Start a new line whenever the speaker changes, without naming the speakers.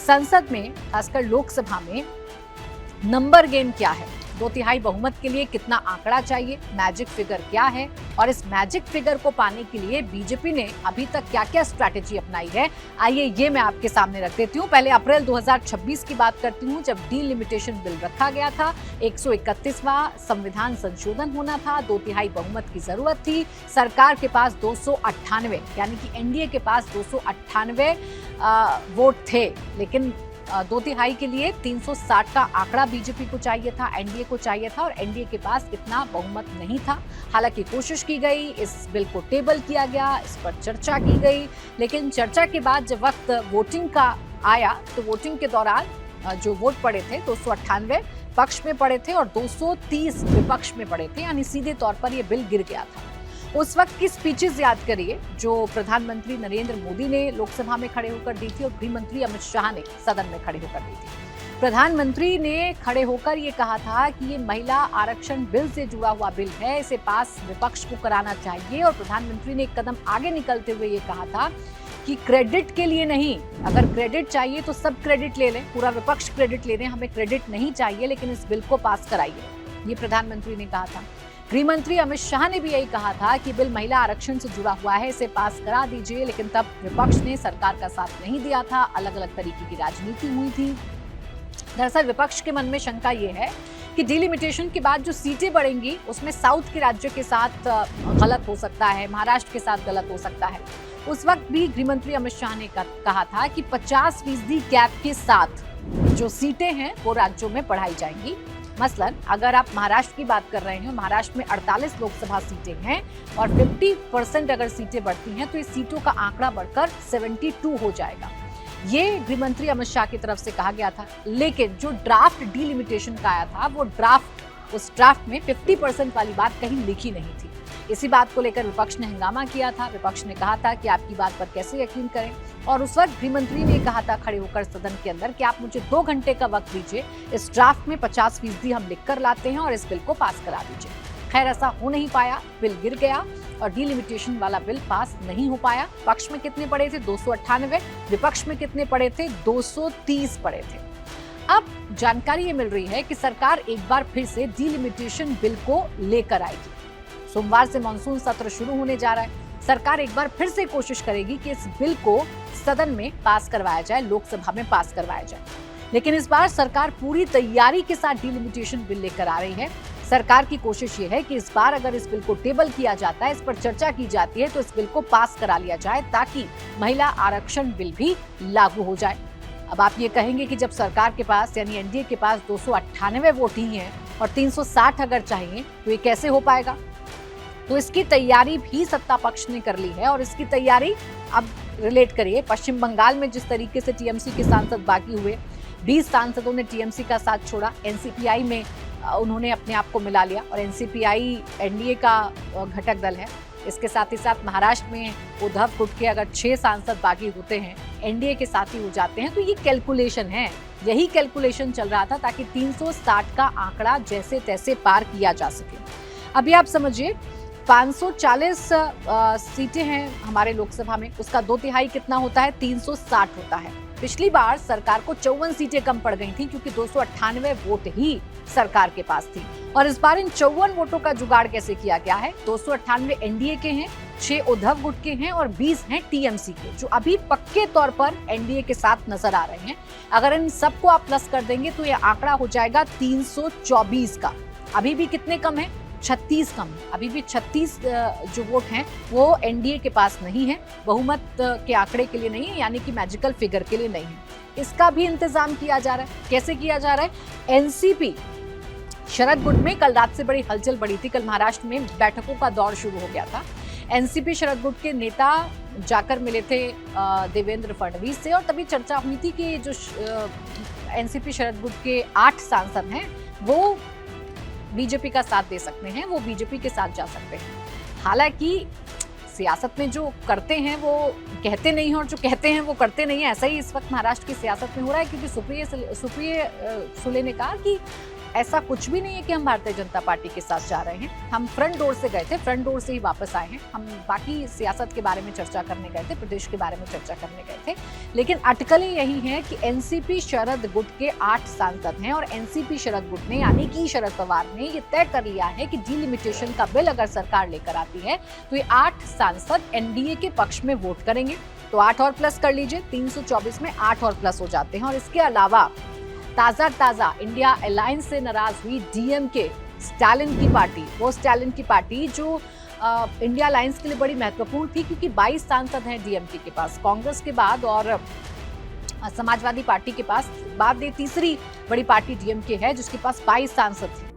संसद में, खासकर लोकसभा में नंबर गेम क्या है, 2/3 बहुमत के लिए कितना आंकड़ा चाहिए, मैजिक फिगर क्या है, और इस मैजिक फिगर को पाने के लिए बीजेपी ने अभी तक क्या क्या स्ट्रैटेजी अपनाई है, आइए ये मैं आपके सामने रख देती हूँ। पहले अप्रैल 2026 की बात करती हूँ, जब डीलिमिटेशन बिल रखा गया था। 131वां संविधान संशोधन होना था, 2/3 बहुमत की जरूरत थी। सरकार के पास 298 यानी कि एनडीए के पास 298 वोट थे, लेकिन 2/3 के लिए 360 का आंकड़ा बीजेपी को चाहिए था, एनडीए को चाहिए था, और एनडीए के पास इतना बहुमत नहीं था। हालांकि कोशिश की गई, इस बिल को टेबल किया गया, इस पर चर्चा की गई, लेकिन चर्चा के बाद जब वक्त वोटिंग का आया तो वोटिंग के दौरान जो वोट पड़े थे 298 पक्ष में पड़े थे और 230 विपक्ष में पड़े थे, यानी सीधे तौर पर यह बिल गिर गया था। उस वक्त की स्पीचेस याद करिए जो प्रधानमंत्री नरेंद्र मोदी ने लोकसभा में खड़े होकर दी थी और गृह मंत्री अमित शाह ने सदन में खड़े होकर दी थी। प्रधानमंत्री ने खड़े होकर ये कहा था कि ये महिला आरक्षण बिल से जुड़ा हुआ बिल है, इसे पास विपक्ष को कराना चाहिए, और प्रधानमंत्री ने एक कदम आगे निकलते हुए ये कहा था कि क्रेडिट के लिए नहीं, अगर क्रेडिट चाहिए तो सब क्रेडिट ले लें, पूरा विपक्ष क्रेडिट ले लें, हमें क्रेडिट नहीं चाहिए, लेकिन इस बिल को पास कराइए, ये प्रधानमंत्री ने कहा था। गृह मंत्री अमित शाह ने भी यही कहा था कि बिल महिला आरक्षण से जुड़ा हुआ है, इसे पास करा दीजिए, लेकिन तब विपक्ष ने सरकार का साथ नहीं दिया था, अलग अलग तरीके की राजनीति हुई थी। दरअसल विपक्ष के मन में शंका ये है कि डिलिमिटेशन के बाद जो सीटें बढ़ेंगी उसमें साउथ के राज्यों के साथ गलत हो सकता है, महाराष्ट्र के साथ गलत हो सकता है। उस वक्त भी गृह मंत्री अमित शाह ने कहा था कि 50% गैप के साथ जो सीटें हैं वो राज्यों में बढ़ाई जाएंगी। मसलन अगर आप महाराष्ट्र की बात कर रहे हैं, महाराष्ट्र में 48 लोकसभा सीटें हैं और 50% अगर सीटें बढ़ती हैं तो इस सीटों का आंकड़ा बढ़कर 72 हो जाएगा। ये गृह मंत्री अमित शाह की तरफ से कहा गया था, लेकिन जो ड्राफ्ट डीलिमिटेशन का आया था वो उस ड्राफ्ट में 50% वाली बात कहीं लिखी नहीं थी। इसी बात को लेकर विपक्ष ने हंगामा किया था। विपक्ष ने कहा था कि आपकी बात पर कैसे यकीन करें, और उस वक्त गृह मंत्री ने कहा था खड़े होकर सदन के अंदर कि आप मुझे 2 घंटे का वक्त दीजिए, इस ड्राफ्ट में 50% हम लिख कर लाते हैं और इस बिल को पास करा दीजिए। खैर ऐसा हो नहीं पाया, बिल गिर गया और डीलिमिटेशन वाला बिल पास नहीं हो पाया। पक्ष में कितने पड़े थे? 298, विपक्ष में कितने पड़े थे? 230 पड़े थे। अब जानकारी ये मिल रही है कि सरकार एक बार फिर से डीलिमिटेशन बिल को लेकर आएगी। सोमवार से मानसून सत्र शुरू होने जा रहा है। सरकार एक बार फिर से कोशिश करेगी कि इस बिल को सदन में पास करवाया जाए, लोकसभा में पास करवाया जाए, लेकिन इस बार सरकार पूरी तैयारी के साथ डीलिमिटेशन बिल लेकर आ रही है। सरकार की कोशिश ये है कि इस बार अगर इस बिल को टेबल किया जाता है, इस पर चर्चा की जाती है, तो इस बिल को पास करा लिया जाए ताकि महिला आरक्षण बिल भी लागू हो जाए। अब आप ये कहेंगे कि जब सरकार के पास यानी एनडीए के पास 298 वोट ही हैं और 360 अगर चाहिए तो ये कैसे हो पाएगा? तो इसकी तैयारी भी सत्ता पक्ष ने कर ली है, और इसकी तैयारी अब रिलेट करिए पश्चिम बंगाल में जिस तरीके से टीएमसी के सांसद बागी हुए, 20 सांसदों ने टीएमसी का साथ छोड़ा, एनसीपीआई में उन्होंने अपने आप को मिला लिया, और एनसीपीआई एनडीए का घटक दल है। इसके साथ ही साथ महाराष्ट्र में उद्धव गुट के अगर 6 सांसद बागी होते हैं, एनडीए के साथ ही हो जाते हैं, तो ये कैलकुलेशन है, यही कैलकुलेशन चल रहा था ताकि 360 का आंकड़ा जैसे तैसे पार किया जा सके। अभी आप समझिए 540 सीटें हैं हमारे लोकसभा में, उसका 2/3 कितना होता है? 360 होता है। पिछली बार सरकार को 54 सीटें कम पड़ गई थी क्योंकि 298 वोट ही सरकार के पास थी, और इस बार इन 54 वोटों का जुगाड़ कैसे किया गया है? 298 एनडीए के हैं, 6 उद्धव गुट के हैं और 20 हैं टीएमसी के, जो अभी पक्के तौर पर एनडीए के साथ नजर आ रहे हैं। अगर इन सबको आप प्लस कर देंगे तो यह आंकड़ा हो जाएगा 324 का। अभी भी कितने कम है? 36 कम। अभी भी 36 जो वोट हैं वो एनडीए के पास नहीं है, बहुमत के आंकड़े के लिए नहीं है, यानी कि मैजिकल फिगर के लिए नहीं है। इसका भी इंतजाम किया जा रहा है। कैसे किया जा रहा है? एनसीपी शरद गुट में कल रात से बड़ी हलचल बढ़ी थी। कल महाराष्ट्र में बैठकों का दौर शुरू हो गया था। एनसीपी शरद गुट के नेता जाकर मिले थे देवेंद्र फडणवीस से, और तभी चर्चा हुई थी कि जो एनसीपी शरद गुट के 8 सांसद हैं वो बीजेपी का साथ दे सकते हैं, वो बीजेपी के साथ जा सकते हैं। हालांकि सियासत में जो करते हैं वो कहते नहीं हैं और जो कहते हैं वो करते नहीं हैं। ऐसा ही इस वक्त महाराष्ट्र की सियासत में हो रहा है, क्योंकि सुप्रिया सुले ने कहा कि ऐसा कुछ भी नहीं है कि हम भारतीय जनता पार्टी के साथ जा रहे हैं। हम फ्रंट डोर से गए थे, फ्रंट डोर से ही वापस आए हैं। हम बाकी सियासत के बारे में चर्चा करने गए थे, प्रदेश के बारे में चर्चा करने गए थे, लेकिन अटकलें यही हैं कि एनसीपी शरद गुट के 8 सांसद हैं और एनसीपी शरद गुट ने यानी कि शरद पवार ने ये तय कर लिया है कि डिलिमिटेशन का बिल अगर सरकार लेकर आती है तो ये 8 सांसद एनडीए के पक्ष में वोट करेंगे। तो 8 और प्लस कर लीजिए, 324 में 8 और प्लस हो जाते हैं। और इसके अलावा ताजा इंडिया अलायंस से नाराज हुई डीएमके स्टालिन की पार्टी, वो स्टालिन की पार्टी जो इंडिया अलायंस के लिए बड़ी महत्वपूर्ण थी, क्योंकि 22 सांसद हैं डीएमके के पास, कांग्रेस के बाद और समाजवादी पार्टी के पास। बाद ये तीसरी बड़ी पार्टी डीएमके है जिसके पास 22 सांसद थे।